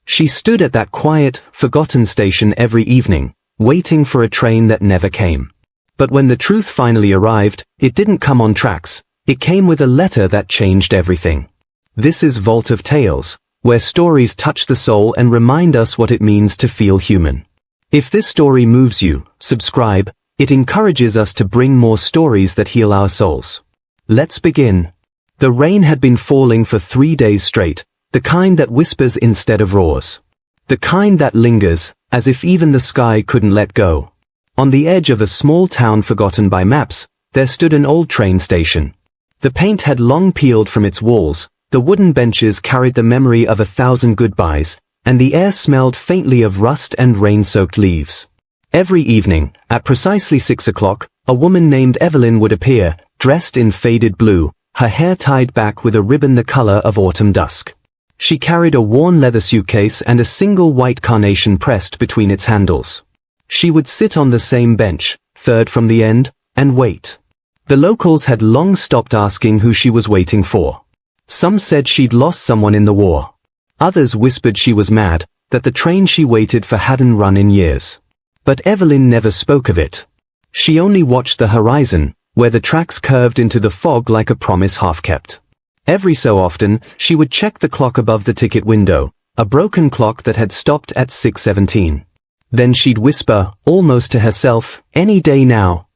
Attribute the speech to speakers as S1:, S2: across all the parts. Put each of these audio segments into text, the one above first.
S1: She stood at that quiet, forgotten station every evening, waiting for a train that never came. But when the truth finally arrived, it didn't come on tracks, it came with a letter that changed everything. This is Vault of Tales, where stories touch the soul and remind us what it means to feel human. If this story moves you, subscribe. It encourages us to bring more stories that heal our souls. Let's begin. The rain had been falling for 3 days straight, the kind that whispers instead of roars. The kind that lingers, as if even the sky couldn't let go. On the edge of a small town forgotten by maps, there stood an old train station. The paint had long peeled from its walls, the wooden benches carried the memory of 1,000 goodbyes, and the air smelled faintly of rust and rain-soaked leaves. Every evening, at precisely 6 o'clock, a woman named Evelyn would appear, dressed in faded blue, her hair tied back with a ribbon the color of autumn dusk. She carried a worn leather suitcase and a single white carnation pressed between its handles. She would sit on the same bench, third from the end, and wait. The locals had long stopped asking who she was waiting for. Some said she'd lost someone in the war. Others whispered she was mad, that the train she waited for hadn't run in years. But Evelyn never spoke of it. She only watched the horizon, where the tracks curved into the fog like a promise half-kept. Every so often, she would check the clock above the ticket window, a broken clock that had stopped at 6:17. Then she'd whisper, almost to herself, "Any day now."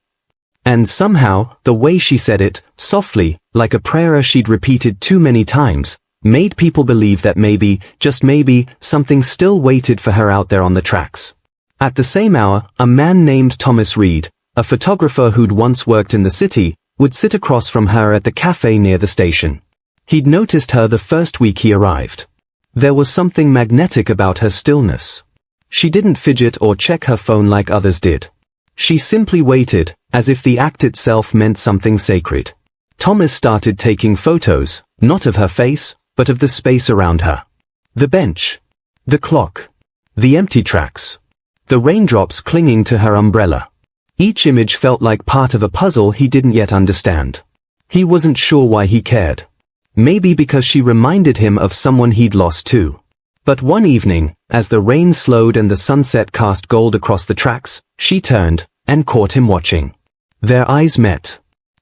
S1: And somehow, the way she said it, softly, like a prayer she'd repeated too many times, made people believe that maybe, just maybe, something still waited for her out there on the tracks. At the same hour, a man named Thomas Reed, a photographer who'd once worked in the city, would sit across from her at the cafe near the station. He'd noticed her the first week he arrived. There was something magnetic about her stillness. She didn't fidget or check her phone like others did. She simply waited, as if the act itself meant something sacred. Thomas started taking photos, not of her face, but of the space around her. The bench. The clock. The empty tracks. The raindrops clinging to her umbrella. Each image felt like part of a puzzle he didn't yet understand. He wasn't sure why he cared. Maybe because she reminded him of someone he'd lost too. But one evening, as the rain slowed and the sunset cast gold across the tracks, she turned, and caught him watching. Their eyes met.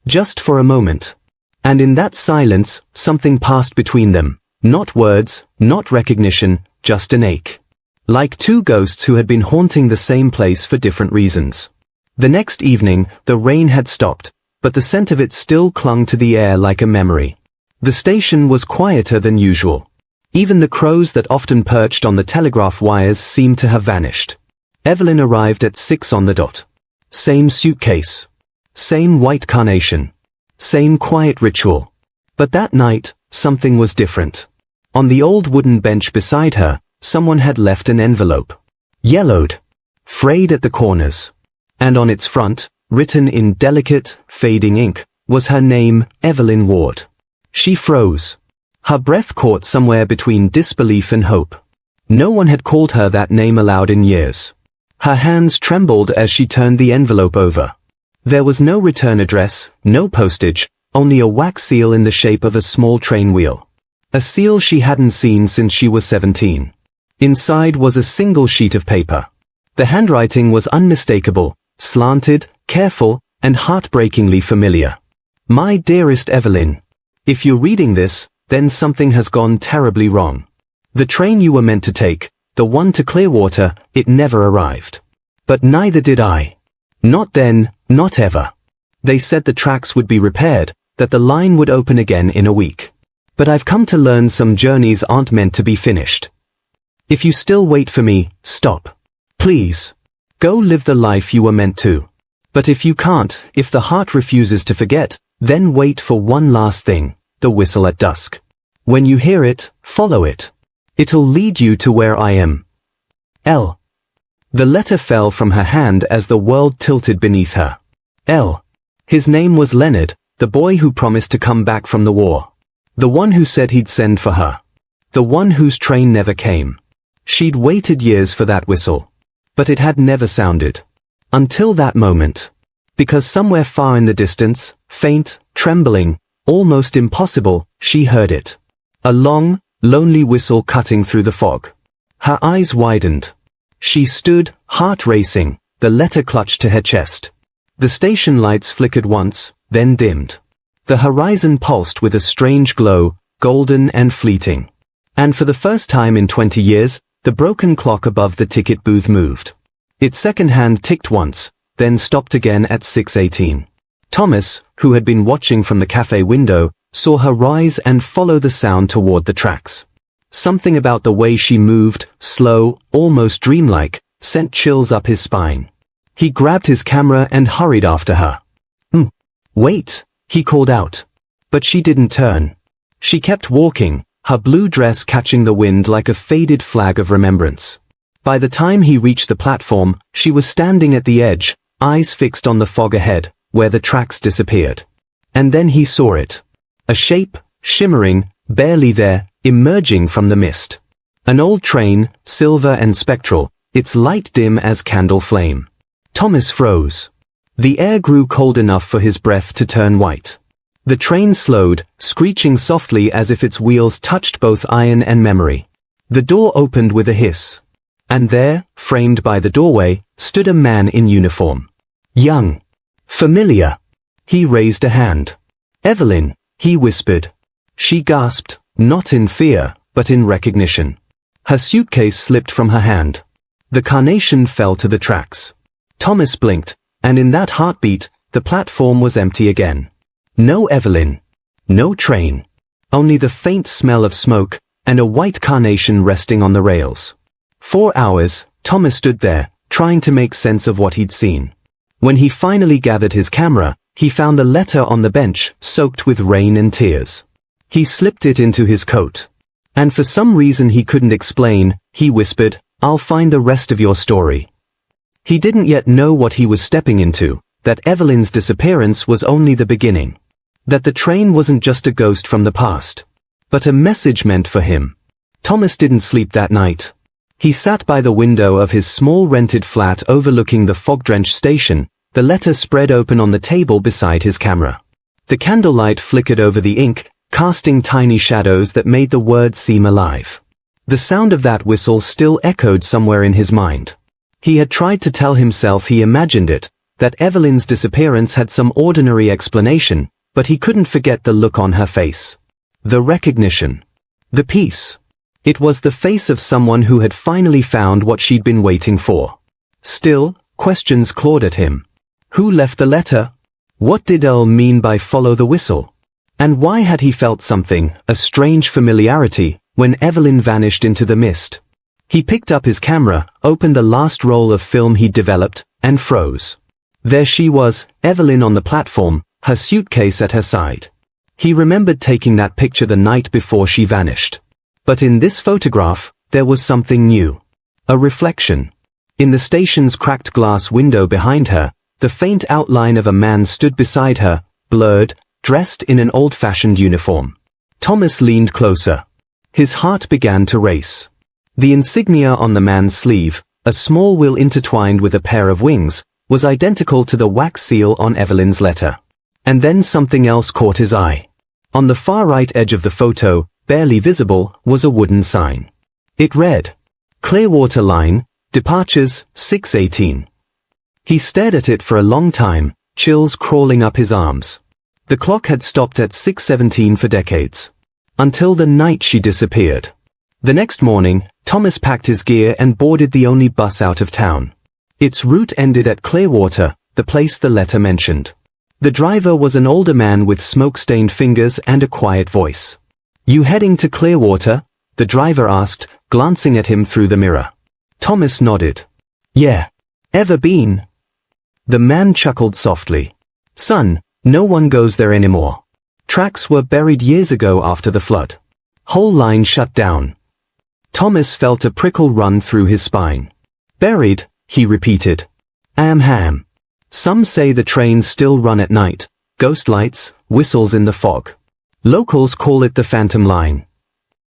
S1: Just for a moment. And in that silence, something passed between them. Not words, not recognition, just an ache. Like two ghosts who had been haunting the same place for different reasons. The next evening, the rain had stopped, but the scent of it still clung to the air like a memory. The station was quieter than usual. Even the crows that often perched on the telegraph wires seemed to have vanished. Evelyn arrived at 6 on the dot. Same suitcase. Same white carnation. Same quiet ritual. But that night, something was different. On the old wooden bench beside her, someone had left an envelope. Yellowed. Frayed at the corners. And on its front, written in delicate, fading ink, was her name, Evelyn Ward. She froze. Her breath caught somewhere between disbelief and hope. No one had called her that name aloud in years. Her hands trembled as she turned the envelope over. There was no return address, no postage, only a wax seal in the shape of a small train wheel. A seal she hadn't seen since she was 17. Inside was a single sheet of paper. The handwriting was unmistakable, slanted, careful, and heartbreakingly familiar. My dearest Evelyn, if you're reading this, then something has gone terribly wrong. The train you were meant to take, the one to Clearwater, it never arrived. But neither did I. Not then, not ever. They said the tracks would be repaired, that the line would open again in a week. But I've come to learn some journeys aren't meant to be finished. If you still wait for me, stop. Please. Go live the life you were meant to. But if you can't, if the heart refuses to forget, then wait for one last thing, the whistle at dusk. When you hear it, follow it. It'll lead you to where I am. L. The letter fell from her hand as the world tilted beneath her. L. His name was Leonard, the boy who promised to come back from the war. The one who said he'd send for her. The one whose train never came. She'd waited years for that whistle. But it had never sounded. Until that moment. Because somewhere far in the distance, faint, trembling, almost impossible, she heard it. A long, lonely whistle cutting through the fog. Her eyes widened. She stood, heart racing, the letter clutched to her chest. The station lights flickered once, then dimmed. The horizon pulsed with a strange glow, golden and fleeting. And for the first time in 20 years, the broken clock above the ticket booth moved. Its second hand ticked once, then stopped again at 6:18. Thomas, who had been watching from the cafe window, saw her rise and follow the sound toward the tracks. Something about the way she moved, slow, almost dreamlike, sent chills up his spine. He grabbed his camera and hurried after her. Wait, he called out. But she didn't turn. She kept walking, her blue dress catching the wind like a faded flag of remembrance. By the time he reached the platform, she was standing at the edge, eyes fixed on the fog ahead, where the tracks disappeared. And then he saw it. A shape, shimmering, barely there, emerging from the mist. An old train, silver and spectral, its light dim as candle flame. Thomas froze. The air grew cold enough for his breath to turn white. The train slowed, screeching softly as if its wheels touched both iron and memory. The door opened with a hiss. And there, framed by the doorway, stood a man in uniform. Young. Familiar. He raised a hand. Evelyn, he whispered. She gasped, not in fear, but in recognition. Her suitcase slipped from her hand. The carnation fell to the tracks. Thomas blinked, and in that heartbeat, the platform was empty again. No Evelyn. No train. Only the faint smell of smoke, and a white carnation resting on the rails. 4 hours, Thomas stood there, trying to make sense of what he'd seen. When he finally gathered his camera, he found the letter on the bench, soaked with rain and tears. He slipped it into his coat. And for some reason he couldn't explain, he whispered, "I'll find the rest of your story." He didn't yet know what he was stepping into, that Evelyn's disappearance was only the beginning. That the train wasn't just a ghost from the past, but a message meant for him. Thomas didn't sleep that night. He sat by the window of his small rented flat overlooking the fog-drenched station, the letter spread open on the table beside his camera. The candlelight flickered over the ink, casting tiny shadows that made the words seem alive. The sound of that whistle still echoed somewhere in his mind. He had tried to tell himself he imagined it, that Evelyn's disappearance had some ordinary explanation, but he couldn't forget the look on her face. The recognition. The peace. It was the face of someone who had finally found what she'd been waiting for. Still, questions clawed at him. Who left the letter? What did Earl mean by follow the whistle? And why had he felt something, a strange familiarity, when Evelyn vanished into the mist? He picked up his camera, opened the last roll of film he'd developed, and froze. There she was, Evelyn on the platform, her suitcase at her side. He remembered taking that picture the night before she vanished. But in this photograph, there was something new. A reflection. In the station's cracked glass window behind her, the faint outline of a man stood beside her, blurred, dressed in an old-fashioned uniform. Thomas leaned closer. His heart began to race. The insignia on the man's sleeve, a small wheel intertwined with a pair of wings, was identical to the wax seal on Evelyn's letter. And then something else caught his eye. On the far right edge of the photo, barely visible, was a wooden sign. It read, Clearwater Line, Departures, 6:18. He stared at it for a long time, chills crawling up his arms. The clock had stopped at 6:17 for decades. Until the night she disappeared. The next morning, Thomas packed his gear and boarded the only bus out of town. Its route ended at Clearwater, the place the letter mentioned. The driver was an older man with smoke-stained fingers and a quiet voice. "You heading to Clearwater?" the driver asked, glancing at him through the mirror. Thomas nodded. "Yeah. Ever been?" The man chuckled softly. "Son, no one goes there anymore. Tracks were buried years ago after the flood. Whole line shut down." Thomas felt a prickle run through his spine. "Buried," he repeated. Ham. Some say the trains still run at night, ghost lights, whistles in the fog. Locals call it the Phantom Line.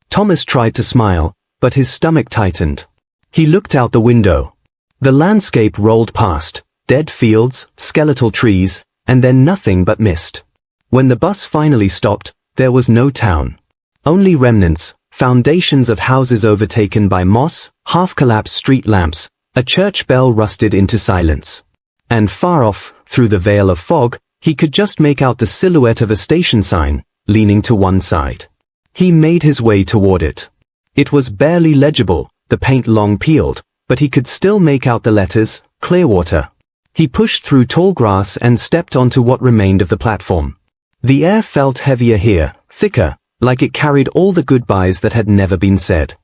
S1: Thomas tried to smile, but his stomach tightened. He looked out the window. The landscape rolled past, dead fields, skeletal trees, and then nothing but mist. When the bus finally stopped, there was no town. Only remnants, foundations of houses overtaken by moss, half-collapsed street lamps, a church bell rusted into silence. And far off, through the veil of fog, he could just make out the silhouette of a station sign, leaning to one side. He made his way toward it. It was barely legible, the paint long peeled, but he could still make out the letters, Clearwater. He pushed through tall grass and stepped onto what remained of the platform. The air felt heavier here, thicker, like it carried all the goodbyes that had never been said.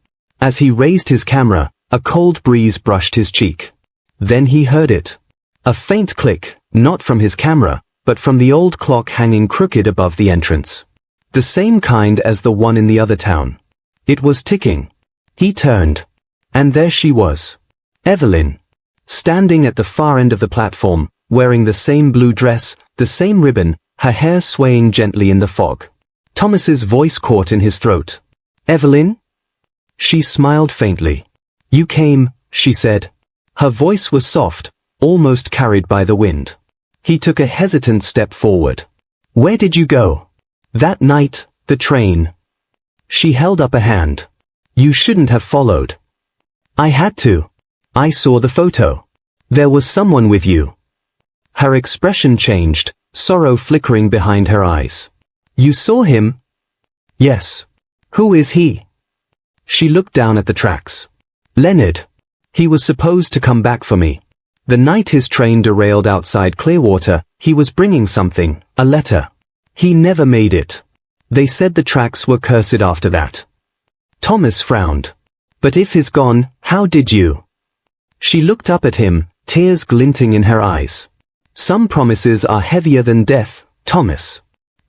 S1: As he raised his camera, a cold breeze brushed his cheek. Then he heard it. A faint click, not from his camera, but from the old clock hanging crooked above the entrance. The same kind as the one in the other town. It was ticking. He turned. And there she was. Evelyn. Standing at the far end of the platform, wearing the same blue dress, the same ribbon, her hair swaying gently in the fog. Thomas's voice caught in his throat. Evelyn? She smiled faintly. You came, she said. Her voice was soft, almost carried by the wind. He took a hesitant step forward. Where did you go? That night, the train. She held up a hand. You shouldn't have followed. I had to. I saw the photo. There was someone with you. Her expression changed, sorrow flickering behind her eyes. You saw him? Yes. Who is he? She looked down at the tracks. Leonard. He was supposed to come back for me. The night his train derailed outside Clearwater, he was bringing something, a letter. He never made it. They said the tracks were cursed after that. Thomas frowned. But if he's gone, how did you? She looked up at him, tears glinting in her eyes. Some promises are heavier than death, Thomas.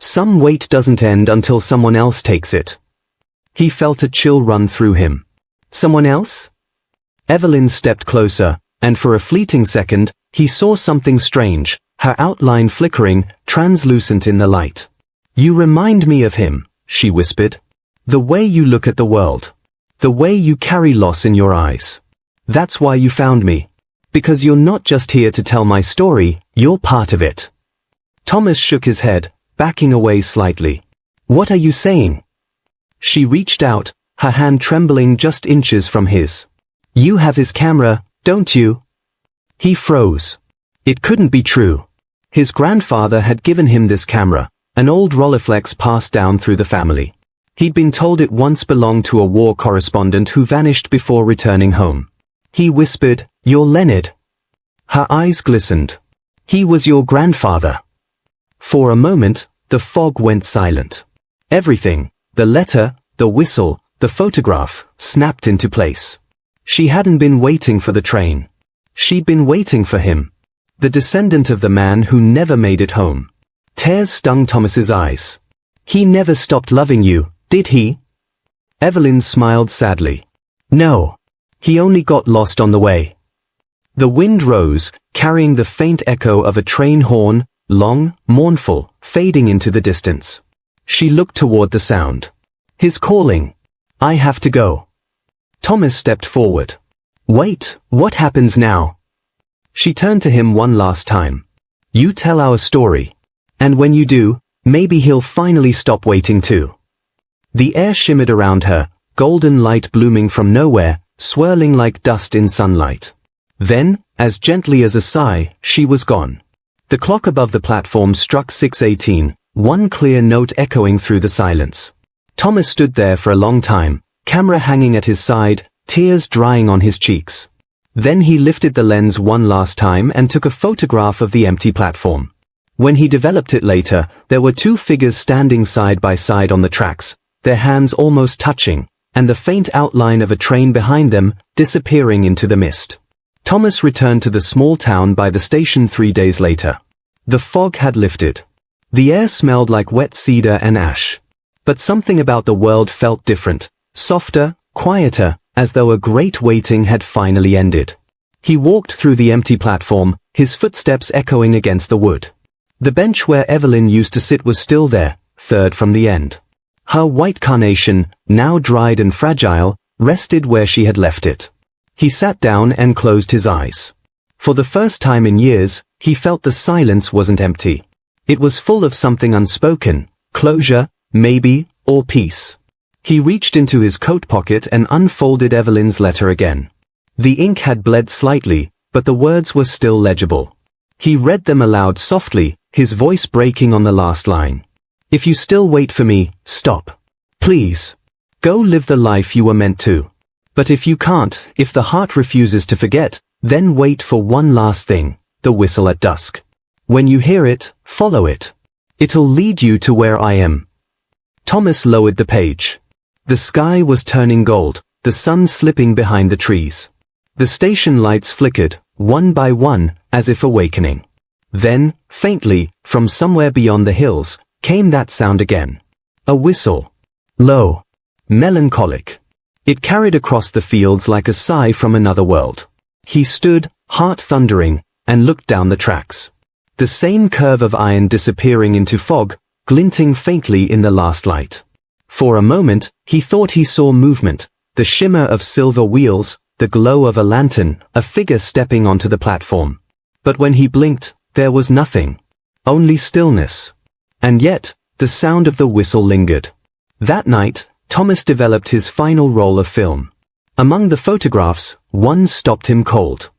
S1: Some weight doesn't end until someone else takes it. He felt a chill run through him. Someone else? Evelyn stepped closer, and for a fleeting second, he saw something strange, her outline flickering, translucent in the light. You remind me of him, she whispered. The way you look at the world. The way you carry loss in your eyes. That's why you found me. Because you're not just here to tell my story, you're part of it. Thomas shook his head, backing away slightly. What are you saying? She reached out, her hand trembling just inches from his. You have his camera, don't you? He froze. It couldn't be true. His grandfather had given him this camera, an old Rolleiflex passed down through the family. He'd been told it once belonged to a war correspondent who vanished before returning home. He whispered, You're Leonard. Her eyes glistened. He was your grandfather. For a moment, the fog went silent. Everything, the letter, the whistle, the photograph, snapped into place. She hadn't been waiting for the train. She'd been waiting for him. The descendant of the man who never made it home. Tears stung Thomas's eyes. He never stopped loving you, did he? Evelyn smiled sadly. No. He only got lost on the way. The wind rose, carrying the faint echo of a train horn, long, mournful, fading into the distance. She looked toward the sound. His calling. I have to go. Thomas stepped forward. Wait, what happens now? She turned to him one last time. You tell our story. And when you do, maybe he'll finally stop waiting too. The air shimmered around her, golden light blooming from nowhere, swirling like dust in sunlight. Then, as gently as a sigh, she was gone. The clock above the platform struck 6:18, one clear note echoing through the silence. Thomas stood there for a long time, camera hanging at his side, tears drying on his cheeks. Then he lifted the lens one last time and took a photograph of the empty platform. When he developed it later, there were two figures standing side by side on the tracks, their hands almost touching, and the faint outline of a train behind them, disappearing into the mist. Thomas returned to the small town by the station 3 days later. The fog had lifted. The air smelled like wet cedar and ash. But something about the world felt different, softer, quieter, as though a great waiting had finally ended. He walked through the empty platform, his footsteps echoing against the wood. The bench where Evelyn used to sit was still there, third from the end. Her white carnation, now dried and fragile, rested where she had left it. He sat down and closed his eyes. For the first time in years, he felt the silence wasn't empty. It was full of something unspoken, closure, maybe, or peace. He reached into his coat pocket and unfolded Evelyn's letter again. The ink had bled slightly, but the words were still legible. He read them aloud softly, his voice breaking on the last line. If you still wait for me, stop. Please. Go live the life you were meant to. But if you can't, if the heart refuses to forget, then wait for one last thing, the whistle at dusk. When you hear it, follow it. It'll lead you to where I am. Thomas lowered the page. The sky was turning gold, the sun slipping behind the trees. The station lights flickered, one by one, as if awakening. Then, faintly, from somewhere beyond the hills, came that sound again. A whistle. Low. Melancholic. It carried across the fields like a sigh from another world. He stood, heart thundering, and looked down the tracks. The same curve of iron disappearing into fog, glinting faintly in the last light. For a moment, he thought he saw movement, the shimmer of silver wheels, the glow of a lantern, a figure stepping onto the platform. But when he blinked, there was nothing. Only stillness. And yet, the sound of the whistle lingered. That night, Thomas developed his final roll of film. Among the photographs, one stopped him cold.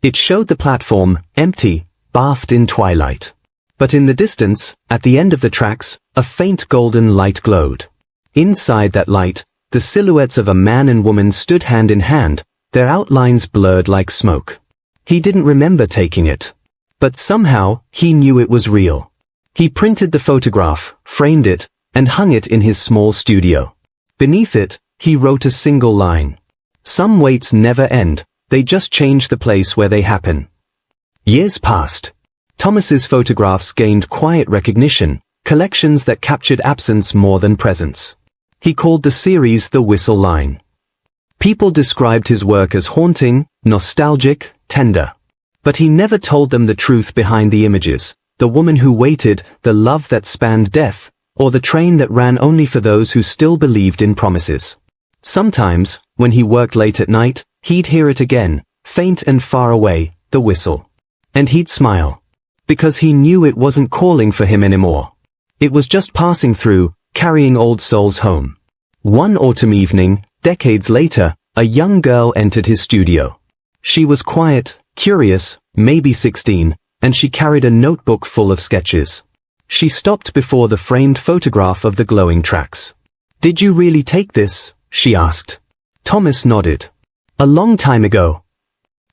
S1: It showed the platform, empty, bathed in twilight. But in the distance, at the end of the tracks, a faint golden light glowed. Inside that light, the silhouettes of a man and woman stood hand in hand, their outlines blurred like smoke. He didn't remember taking it. But somehow, he knew it was real. He printed the photograph, framed it, and hung it in his small studio. Beneath it, he wrote a single line. Some waits never end, they just change the place where they happen. Years passed. Thomas's photographs gained quiet recognition, collections that captured absence more than presence. He called the series The Whistle Line. People described his work as haunting, nostalgic, tender. But he never told them the truth behind the images, the woman who waited, the love that spanned death, or the train that ran only for those who still believed in promises. Sometimes, when he worked late at night, he'd hear it again, faint and far away, the whistle. And he'd smile. Because he knew it wasn't calling for him anymore. It was just passing through, carrying old souls home. One autumn evening, decades later, a young girl entered his studio. She was quiet, curious, maybe 16, and she carried a notebook full of sketches. She stopped before the framed photograph of the glowing tracks. "Did you really take this?" she asked. Thomas nodded. "A long time ago."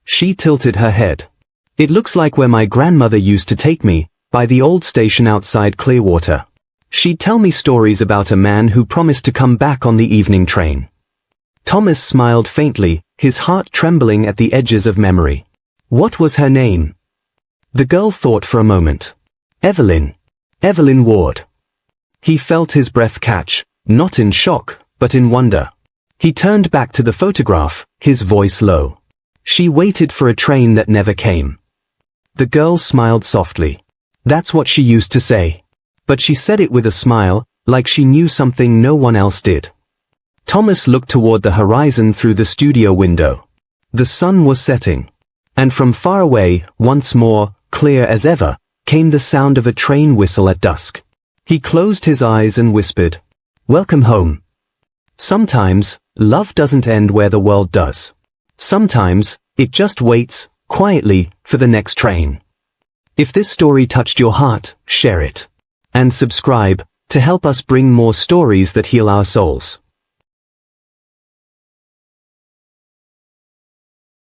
S1: She tilted her head. "It looks like where my grandmother used to take me, by the old station outside Clearwater. She'd tell me stories about a man who promised to come back on the evening train." Thomas smiled faintly, his heart trembling at the edges of memory. What was her name? The girl thought for a moment. Evelyn. Evelyn Ward. He felt his breath catch, not in shock, but in wonder. He turned back to the photograph, his voice low. "She waited for a train that never came." The girl smiled softly. That's what she used to say. But she said it with a smile, like she knew something no one else did. Thomas looked toward the horizon through the studio window. The sun was setting. And from far away, once more, clear as ever, came the sound of a train whistle at dusk. He closed his eyes and whispered, "Welcome home." Sometimes, love doesn't end where the world does. Sometimes, it just waits, quietly, for the next train. If this story touched your heart, share it. And subscribe, to help us bring more stories that heal our souls.